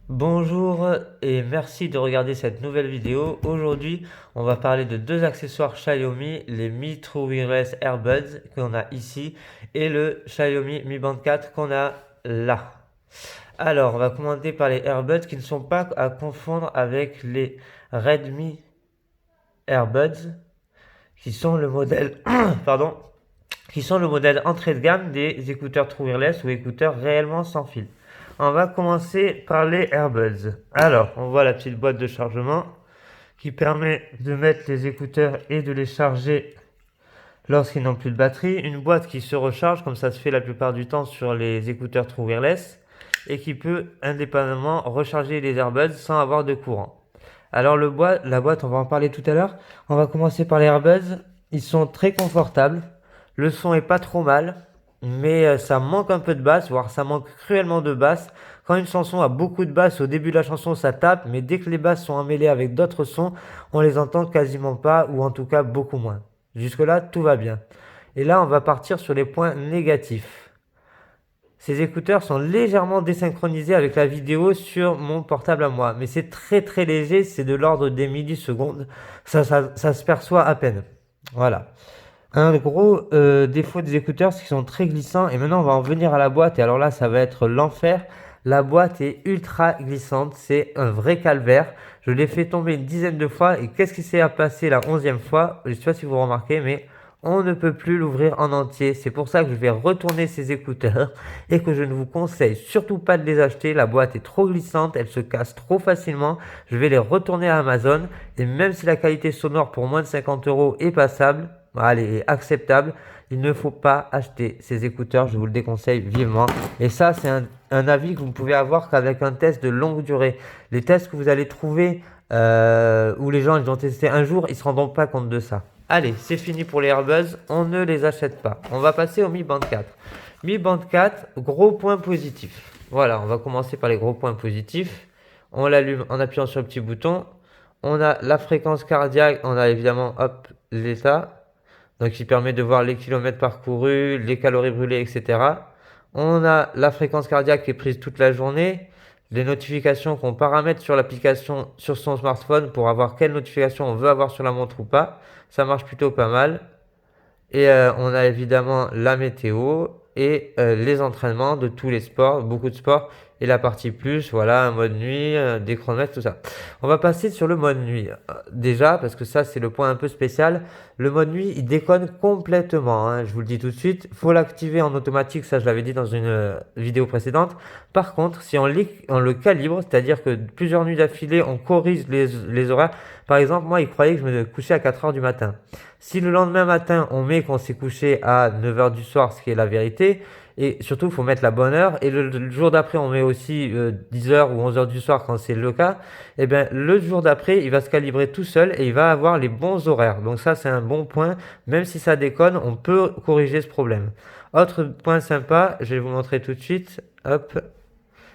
Bonjour et merci de regarder cette nouvelle vidéo. Aujourd'hui, on va parler de deux accessoires Xiaomi, les Mi True Wireless Earbuds qu'on a ici et le Xiaomi Mi Band 4 qu'on a là. Alors, on va commencer par les Earbuds qui ne sont pas à confondre avec les Redmi Earbuds qui sont le modèle pardon, qui sont le modèle entrée de gamme des écouteurs True Wireless ou écouteurs réellement sans fil. On va commencer par les Earbuds. Alors, on voit la petite boîte de chargement qui permet de mettre les écouteurs et de les charger lorsqu'ils n'ont plus de batterie. Une boîte qui se recharge, comme ça se fait la plupart du temps sur les écouteurs True Wireless, et qui peut indépendamment recharger les Earbuds sans avoir de courant. Alors la boîte, on va en parler tout à l'heure. On va commencer par les Earbuds. Ils sont très confortables. Le son est pas trop mal, mais ça manque un peu de basse, voire ça manque cruellement de basse. Quand une chanson a beaucoup de basse, au début de la chanson ça tape, mais dès que les basses sont emmêlées avec d'autres sons, on les entend quasiment pas, ou en tout cas beaucoup moins. Jusque-là, tout va bien. Et là, on va partir sur les points négatifs. Ces écouteurs sont légèrement désynchronisés avec la vidéo sur mon portable à moi, mais c'est très très léger, c'est de l'ordre des millisecondes, ça se perçoit à peine. Voilà. Un gros défaut des écouteurs, c'est qu'ils sont très glissants. Et maintenant, on va en venir à la boîte. Et alors là, ça va être l'enfer. La boîte est ultra glissante. C'est un vrai calvaire. Je l'ai fait tomber une dizaine de fois. Et qu'est-ce qui s'est passé la 11e fois? Je ne sais pas si vous remarquez, mais on ne peut plus l'ouvrir en entier. C'est pour ça que je vais retourner ces écouteurs et que je ne vous conseille surtout pas de les acheter. La boîte est trop glissante. Elle se casse trop facilement. Je vais les retourner à Amazon. Et même si la qualité sonore pour moins de 50 € est passable, allez, acceptable, il ne faut pas acheter ces écouteurs, je vous le déconseille vivement. Et ça, c'est un avis que vous ne pouvez avoir qu'avec un test de longue durée. Les tests que vous allez trouver où les gens ils ont testé un jour, ils ne se rendront pas compte de ça. Allez, c'est fini pour les Earbuds, on ne les achète pas. On va passer au Mi Band 4. Mi Band 4, gros point positif. Voilà, on va commencer par les gros points positifs. On l'allume en appuyant sur le petit bouton. On a la fréquence cardiaque, on a évidemment hop, l'état. Donc qui permet de voir les kilomètres parcourus, les calories brûlées, etc. On a la fréquence cardiaque qui est prise toute la journée, les notifications qu'on paramètre sur l'application sur son smartphone pour avoir quelle notification on veut avoir sur la montre ou pas. Ça marche plutôt pas mal. Et on a évidemment la météo et les entraînements de tous les sports, beaucoup de sports. Et la partie plus, voilà, un mode nuit, des chronomètres, tout ça. On va passer sur le mode nuit. Déjà, parce que ça, c'est le point un peu spécial. Le mode nuit, il déconne complètement, hein, je vous le dis tout de suite. Faut l'activer en automatique, ça, je l'avais dit dans une vidéo précédente. Par contre, si on le calibre, c'est-à-dire que plusieurs nuits d'affilée, on corrige les horaires. Par exemple, moi, il croyait que je me couchais à 4 h du matin. Si le lendemain matin, on met qu'on s'est couché à 9 h du soir, ce qui est la vérité, et surtout, il faut mettre la bonne heure. Et le jour d'après, on met aussi 10 h ou 11 h du soir quand c'est le cas. Et bien, le jour d'après, il va se calibrer tout seul et il va avoir les bons horaires. Donc ça, c'est un bon point. Même si ça déconne, on peut corriger ce problème. Autre point sympa, je vais vous montrer tout de suite. Hop.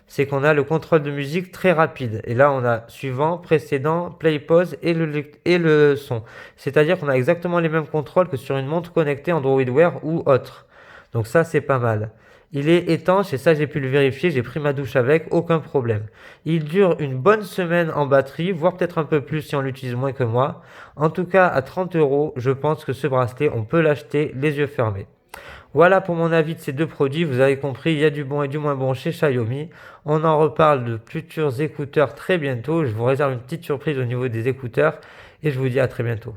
C'est qu'on a le contrôle de musique très rapide. Et là, on a suivant, précédent, play, pause et le son. C'est-à-dire qu'on a exactement les mêmes contrôles que sur une montre connectée Android Wear ou autre. Donc ça, c'est pas mal. Il est étanche et ça, j'ai pu le vérifier. J'ai pris ma douche avec, aucun problème. Il dure une bonne semaine en batterie, voire peut-être un peu plus si on l'utilise moins que moi. En tout cas, à 30 €, je pense que ce bracelet, on peut l'acheter les yeux fermés. Voilà pour mon avis de ces deux produits. Vous avez compris, il y a du bon et du moins bon chez Xiaomi. On en reparle de futurs écouteurs très bientôt. Je vous réserve une petite surprise au niveau des écouteurs et je vous dis à très bientôt.